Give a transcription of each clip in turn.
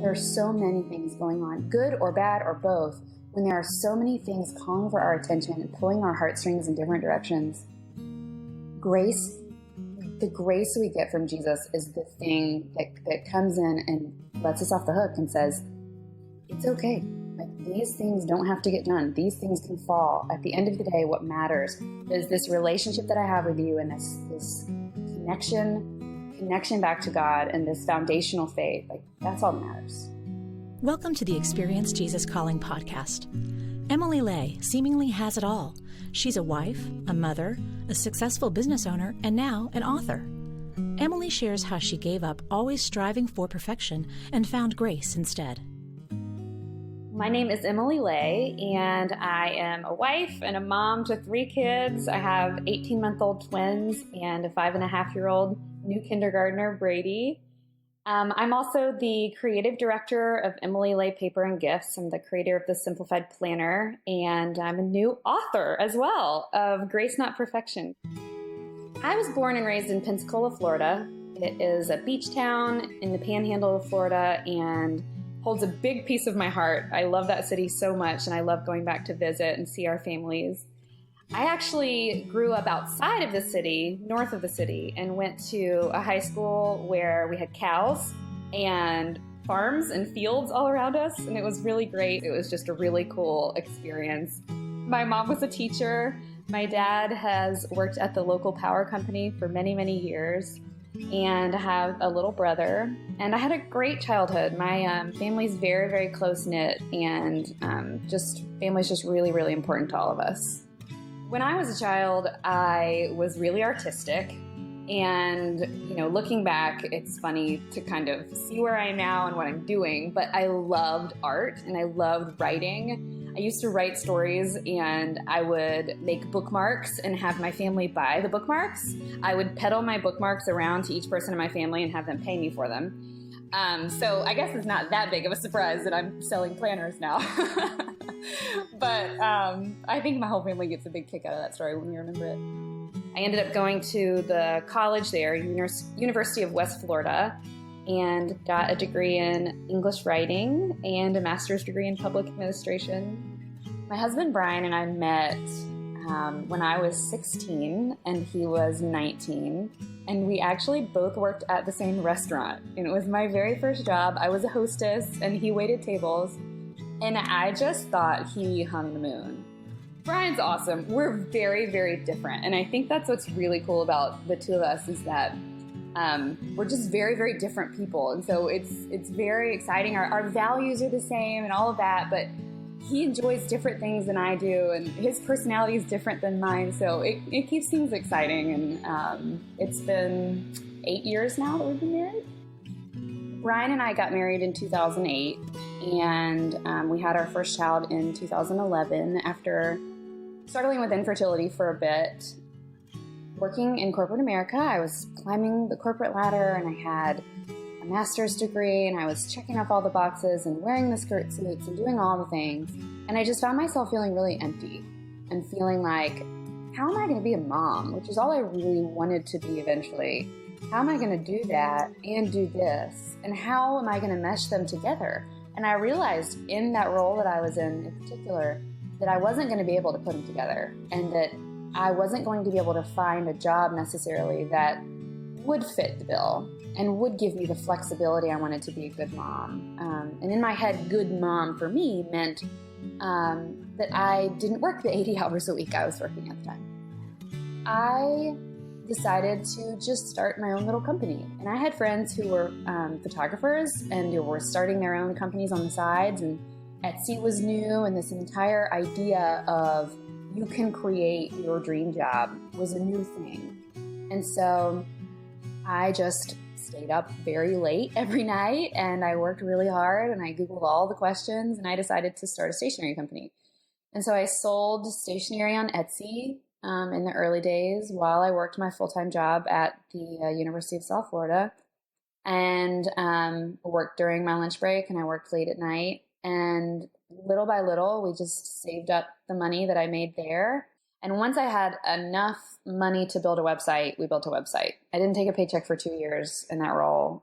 There are so many things going on, good or bad or both, when there are so many things calling for our attention and pulling our heartstrings in different directions. Grace, the grace we get from Jesus is the thing that comes in and lets us off the hook and says, it's okay. Like, these things don't have to get done. These things can fall. At the end of the day, what matters is this relationship that I have with you and this connection back to God and this foundational faith. Like, that's all that matters. Welcome to the Experience Jesus Calling podcast. Emily Lay seemingly has it all. She's a wife, a mother, a successful business owner, and now an author. Emily shares how she gave up always striving for perfection and found grace instead. My name is Emily Lay, and I am a wife and a mom to 3 kids. I have 18-month-old twins and a 5.5-year-old new kindergartner, Brady. I'm also the creative director of Emily Lay Paper and Gifts. I'm the creator of the Simplified Planner, and I'm a new author as well of Grace Not Perfection. I was born and raised in Pensacola, Florida. It is a beach town in the panhandle of Florida and holds a big piece of my heart. I love that city so much, and I love going back to visit and see our families. I actually grew up outside of the city, north of the city, and went to a high school where we had cows and farms and fields all around us, and it was really great. It was just a really cool experience. My mom was a teacher. My dad has worked at the local power company for many, many years, and I have a little brother. And I had a great childhood. My family's very, very close-knit, and family's just really, really important to all of us. When I was a child, I was really artistic, and, looking back, it's funny to kind of see where I am now and what I'm doing, but I loved art, and I loved writing. I used to write stories, and I would make bookmarks and have my family buy the bookmarks. I would peddle my bookmarks around to each person in my family and have them pay me for them. So I guess it's not that big of a surprise that I'm selling planners now. But I think my whole family gets a big kick out of that story when we remember it. I ended up going to the college there, University of West Florida, and got a degree in English writing and a master's degree in public administration. My husband Brian and I met when I was 16 and he was 19. And we actually both worked at the same restaurant. And it was my very first job. I was a hostess and he waited tables. And I just thought he hung the moon. Brian's awesome. We're very, very different. And I think that's what's really cool about the two of us is that we're just very, very different people. And so it's very exciting. Our values are the same and all of that, but he enjoys different things than I do, and his personality is different than mine, so it keeps things exciting, and it's been 8 years now that we've been married. Brian and I got married in 2008, and we had our first child in 2011 after struggling with infertility for a bit. Working in corporate America, I was climbing the corporate ladder, and I had a master's degree, and I was checking off all the boxes and wearing the skirt suits and doing all the things. And I just found myself feeling really empty and feeling like, how am I going to be a mom? Which is all I really wanted to be eventually. How am I going to do that and do this? And how am I going to mesh them together? And I realized in that role that I was in particular, that I wasn't going to be able to put them together, and that I wasn't going to be able to find a job necessarily that would fit the bill and would give me the flexibility I wanted to be a good mom. And in my head, good mom for me meant that I didn't work the 80 hours a week I was working at the time. I decided to just start my own little company. And I had friends who were photographers and who were starting their own companies on the sides, and Etsy was new, and this entire idea of you can create your dream job was a new thing. And so I just stayed up very late every night, and I worked really hard, and I Googled all the questions, and I decided to start a stationery company. And so I sold stationery on Etsy in the early days while I worked my full-time job at the University of South Florida, and worked during my lunch break, and I worked late at night. And little by little, we just saved up the money that I made there. And once I had enough money to build a website, we built a website. I didn't take a paycheck for 2 years in that role.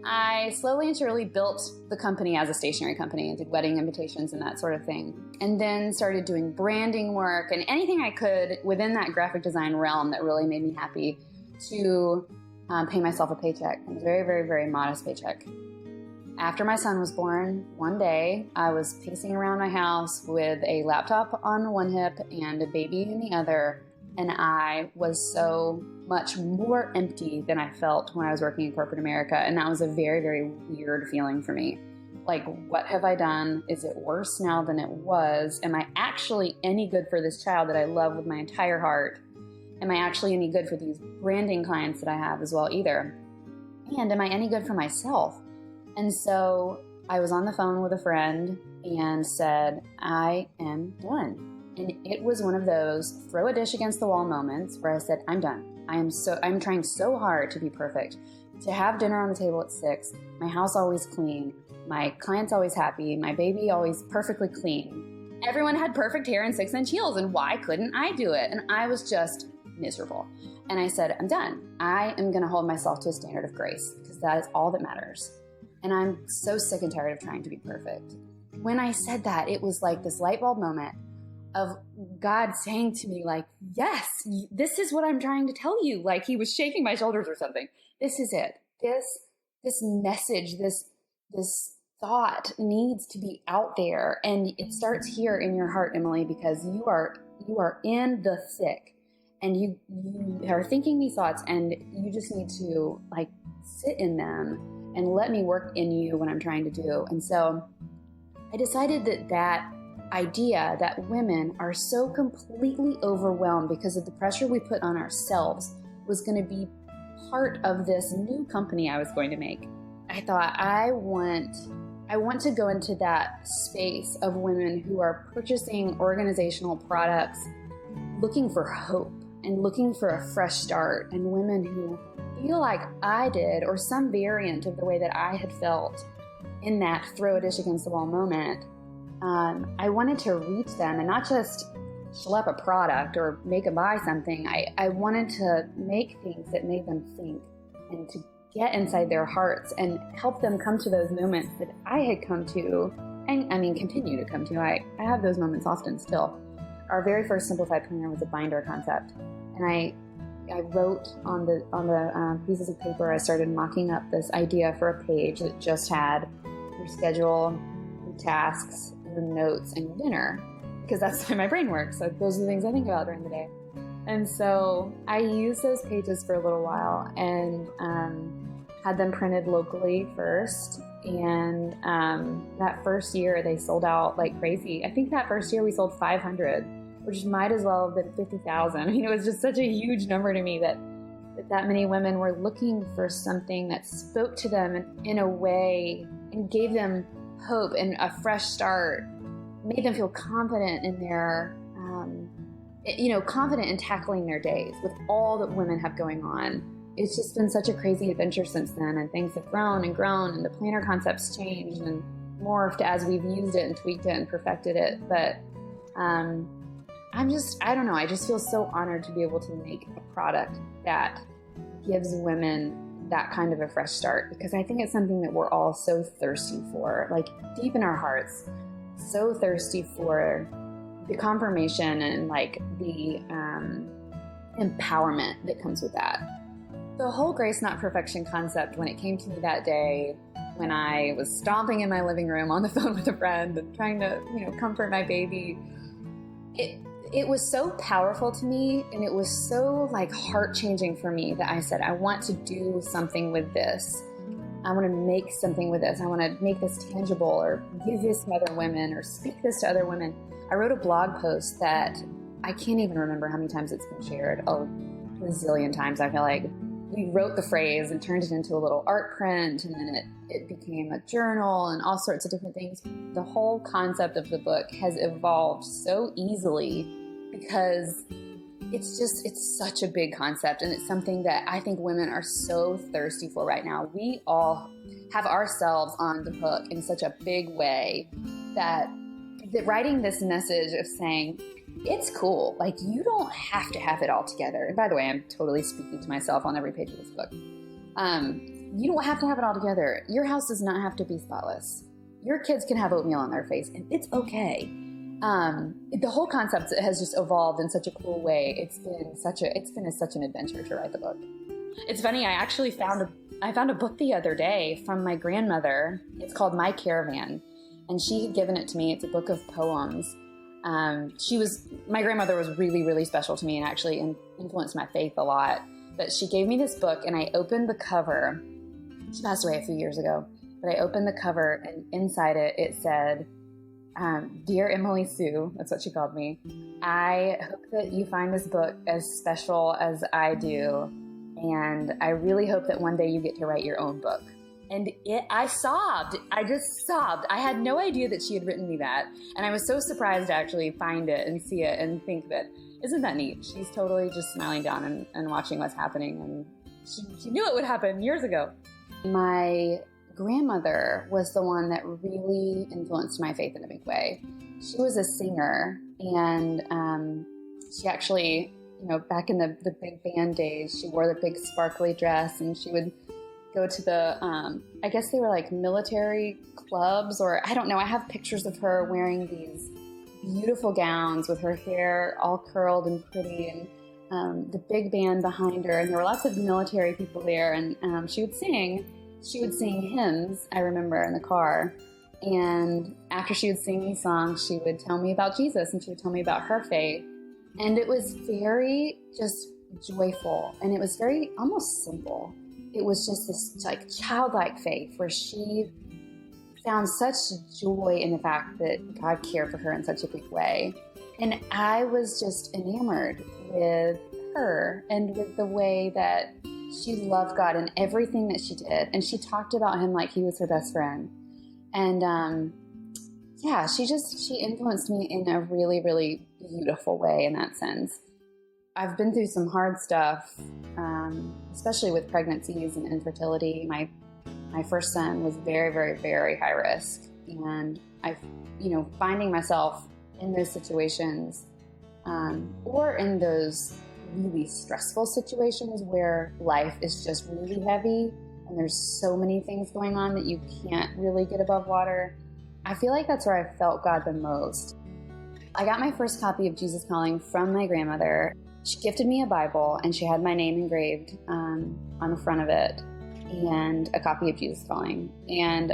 I slowly and surely built the company as a stationery company and did wedding invitations and that sort of thing. And then started doing branding work and anything I could within that graphic design realm that really made me happy to pay myself a paycheck. A very, very, very modest paycheck. After my son was born, one day I was pacing around my house with a laptop on one hip and a baby in the other, and I was so much more empty than I felt when I was working in corporate America, and that was a very, very weird feeling for me. Like, what have I done? Is it worse now than it was? Am I actually any good for this child that I love with my entire heart? Am I actually any good for these branding clients that I have as well either? And am I any good for myself? And so I was on the phone with a friend and said, I am done. And it was one of those throw a dish against the wall moments where I said, I'm done. I'm trying so hard to be perfect, to have dinner on the table at 6, my house always clean, my clients always happy, my baby always perfectly clean. Everyone had perfect hair and 6-inch heels, and why couldn't I do it? And I was just miserable. And I said, I'm done. I am going to hold myself to a standard of grace because that is all that matters. And I'm so sick and tired of trying to be perfect. When I said that, it was like this light bulb moment of God saying to me, like, yes, this is what I'm trying to tell you. Like he was shaking my shoulders or something. This is it. This message, this thought needs to be out there. And it starts here in your heart, Emily, because you are in the thick and you are thinking these thoughts and you just need to like sit in them and let me work in you what I'm trying to do. And so I decided that idea that women are so completely overwhelmed because of the pressure we put on ourselves was going to be part of this new company I was going to make. I thought I want to go into that space of women who are purchasing organizational products looking for hope and looking for a fresh start, and women who feel like I did, or some variant of the way that I had felt in that throw a dish against the wall moment. I wanted to reach them and not just schlep a product or make them buy something. I wanted to make things that made them think and to get inside their hearts and help them come to those moments that I had come to, and I mean continue to come to. I have those moments often still. Our very first Simplified Planner was a binder concept, and I wrote on the pieces of paper. I started mocking up this idea for a page that just had your schedule, your tasks, your notes, and your dinner, because that's the way my brain works. So those are the things I think about during the day. And so I used those pages for a little while and had them printed locally first. And that first year they sold out like crazy. I think that first year we sold 500, which might as well have been 50,000. I mean, it was just such a huge number to me that many women were looking for something that spoke to them in a way and gave them hope and a fresh start, made them feel confident in their, confident in tackling their days with all that women have going on. It's just been such a crazy adventure since then, and things have grown and grown, and the planner concept's changed and morphed as we've used it and tweaked it and perfected it. But I don't know, I just feel so honored to be able to make a product that gives women that kind of a fresh start, because I think it's something that we're all so thirsty for, like deep in our hearts, so thirsty for the confirmation and like the empowerment that comes with that. The whole grace, not perfection concept, when it came to me that day, when I was stomping in my living room on the phone with a friend and trying to, comfort my baby, it was so powerful to me, and it was so like heart-changing for me that I said, I want to do something with this. I want to make something with this. I want to make this tangible, or give this to other women, or speak this to other women. I wrote a blog post that I can't even remember how many times it's been shared. A zillion times, I feel like. We wrote the phrase and turned it into a little art print, and then it became a journal and all sorts of different things. The whole concept of the book has evolved so easily because it's such a big concept, and it's something that I think women are so thirsty for right now. We all have ourselves on the hook in such a big way that writing this message of saying, it's cool. Like, you don't have to have it all together. And by the way, I'm totally speaking to myself on every page of this book. you don't have to have it all together. Your house does not have to be spotless. Your kids can have oatmeal on their face, and it's okay. The whole concept has just evolved in such a cool way. It's been such an adventure to write the book. It's funny. I actually found a book the other day from my grandmother. It's called My Caravan, and she had given it to me. It's a book of poems. My grandmother was really, really special to me and actually influenced my faith a lot. But she gave me this book, and I opened the cover. She passed away a few years ago, but I opened the cover, and inside it said, "Dear Emily Sue," that's what she called me, "I hope that you find this book as special as I do, and I really hope that one day you get to write your own book." And I sobbed. I just sobbed. I had no idea that she had written me that. And I was so surprised to actually find it and see it and think that, isn't that neat? She's totally just smiling down and watching what's happening. And she knew it would happen years ago. My grandmother was the one that really influenced my faith in a big way. She was a singer, and she actually, back in the big band days, she wore the big sparkly dress, and she would go to the, I guess they were like military clubs, or I don't know. I have pictures of her wearing these beautiful gowns with her hair all curled and pretty, and the big band behind her. And there were lots of military people there, and she would sing hymns, I remember, in the car. And after she would sing these songs, she would tell me about Jesus, and she would tell me about her faith. And it was very just joyful, and it was very almost simple. It was just this like childlike faith where she found such joy in the fact that God cared for her in such a big way. And I was just enamored with her and with the way that she loved God in everything that she did. And she talked about him like he was her best friend. And she influenced me in a really, really beautiful way in that sense. I've been through some hard stuff, especially with pregnancies and infertility. My first son was very, very, very high risk. And finding myself in those situations, or in those really stressful situations where life is just really heavy and there's so many things going on that you can't really get above water. I feel like that's where I felt God the most. I got my first copy of Jesus Calling from my grandmother. She gifted me a Bible, and she had my name engraved on the front of it, and a copy of Jesus Calling. And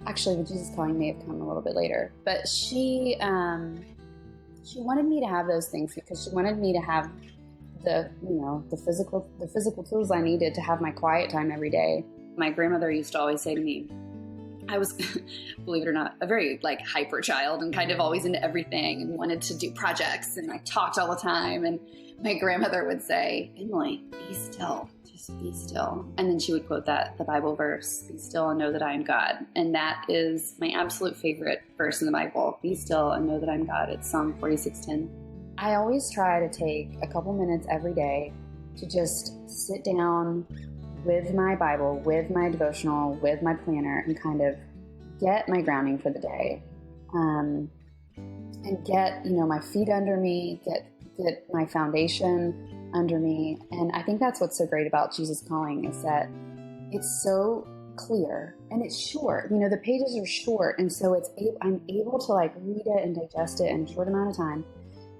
actually, the Jesus Calling may have come a little bit later. But she wanted me to have those things because she wanted me to have the physical tools I needed to have my quiet time every day. My grandmother used to always say to me, I was, believe it or not, a very hyper child and kind of always into everything and wanted to do projects, and I talked all the time. And my grandmother would say, "Emily, be still, just be still." And then she would quote the Bible verse, "Be still and know that I am God." And that is my absolute favorite verse in the Bible. Be still and know that I'm God. It's Psalm 46:10. I always try to take a couple minutes every day to just sit down with my Bible, with my devotional, with my planner, and kind of get my grounding for the day, and get my feet under me, get my foundation under me. And I think that's what's so great about Jesus Calling, is that it's so clear and it's short. The pages are short, and so I'm able to read it and digest it in a short amount of time.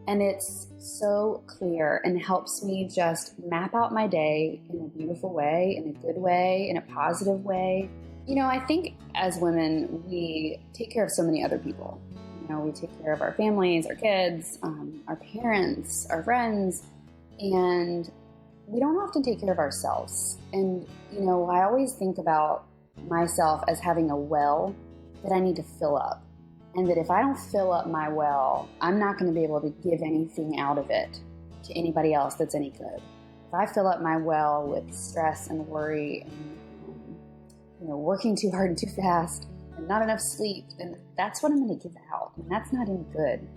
And it's so clear and helps me just map out my day in a beautiful way, in a good way, in a positive way. I think as women, we take care of so many other people. We take care of our families, our kids, our parents, our friends, and we don't often take care of ourselves. And, I always think about myself as having a well that I need to fill up. And that if I don't fill up my well, I'm not going to be able to give anything out of it to anybody else that's any good. If I fill up my well with stress and worry and working too hard and too fast and not enough sleep, then that's what I'm going to give out. And that's not any good.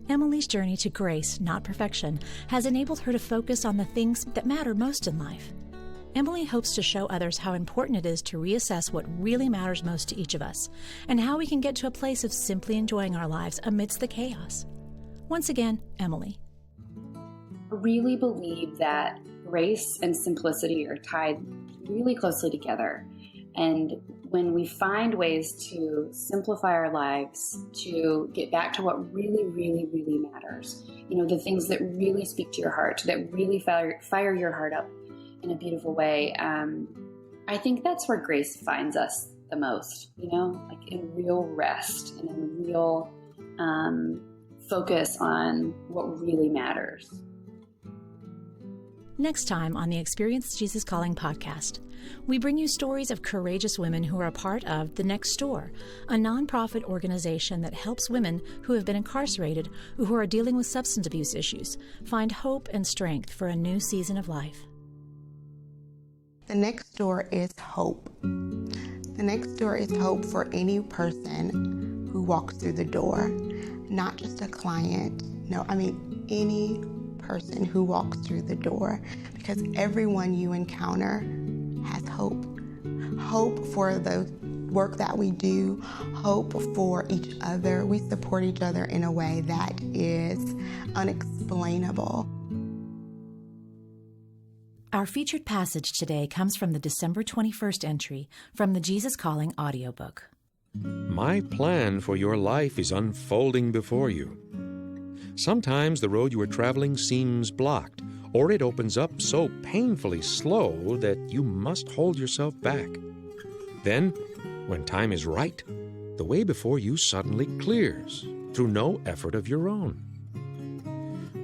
Emily's journey to grace, not perfection, has enabled her to focus on the things that matter most in life. Emily hopes to show others how important it is to reassess what really matters most to each of us, and how we can get to a place of simply enjoying our lives amidst the chaos. Once again, Emily. I really believe that grace and simplicity are tied really closely together. And when we find ways to simplify our lives, to get back to what really, really, really matters, the things that really speak to your heart, that really fire your heart up in a beautiful way, I think that's where grace finds us the most, like in real rest and in real focus on what really matters. Next time on the Experience Jesus Calling podcast, we bring you stories of courageous women who are a part of The Next Door, a nonprofit organization that helps women who have been incarcerated or who are dealing with substance abuse issues find hope and strength for a new season of life. The next door is hope. The next door is hope for any person who walks through the door, not just a client. Any person who walks through the door, because everyone you encounter has hope. Hope for the work that we do, hope for each other. We support each other in a way that is unexplainable. Our featured passage today comes from the December 21st entry from the Jesus Calling audiobook. My plan for your life is unfolding before you. Sometimes the road you are traveling seems blocked, or it opens up so painfully slow that you must hold yourself back. Then, when time is right, the way before you suddenly clears through no effort of your own.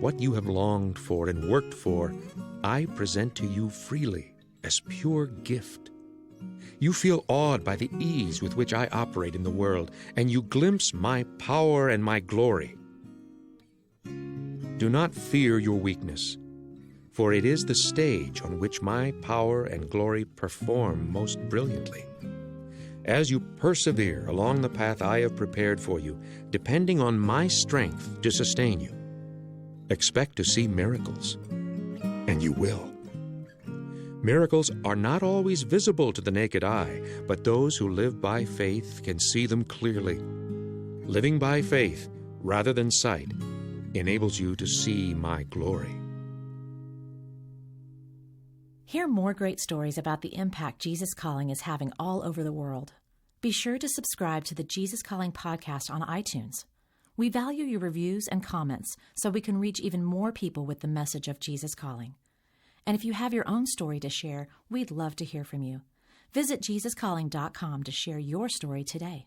What you have longed for and worked for, I present to you freely as pure gift. You feel awed by the ease with which I operate in the world, and you glimpse my power and my glory. Do not fear your weakness, for it is the stage on which my power and glory perform most brilliantly. As you persevere along the path I have prepared for you, depending on my strength to sustain you, expect to see miracles, and you will. Miracles are not always visible to the naked eye, but those who live by faith can see them clearly. Living by faith rather than sight enables you to see my glory. Hear more great stories about the impact Jesus Calling is having all over the world. Be sure to subscribe to the Jesus Calling podcast on iTunes. We value your reviews and comments so we can reach even more people with the message of Jesus Calling. And if you have your own story to share, we'd love to hear from you. Visit JesusCalling.com to share your story today.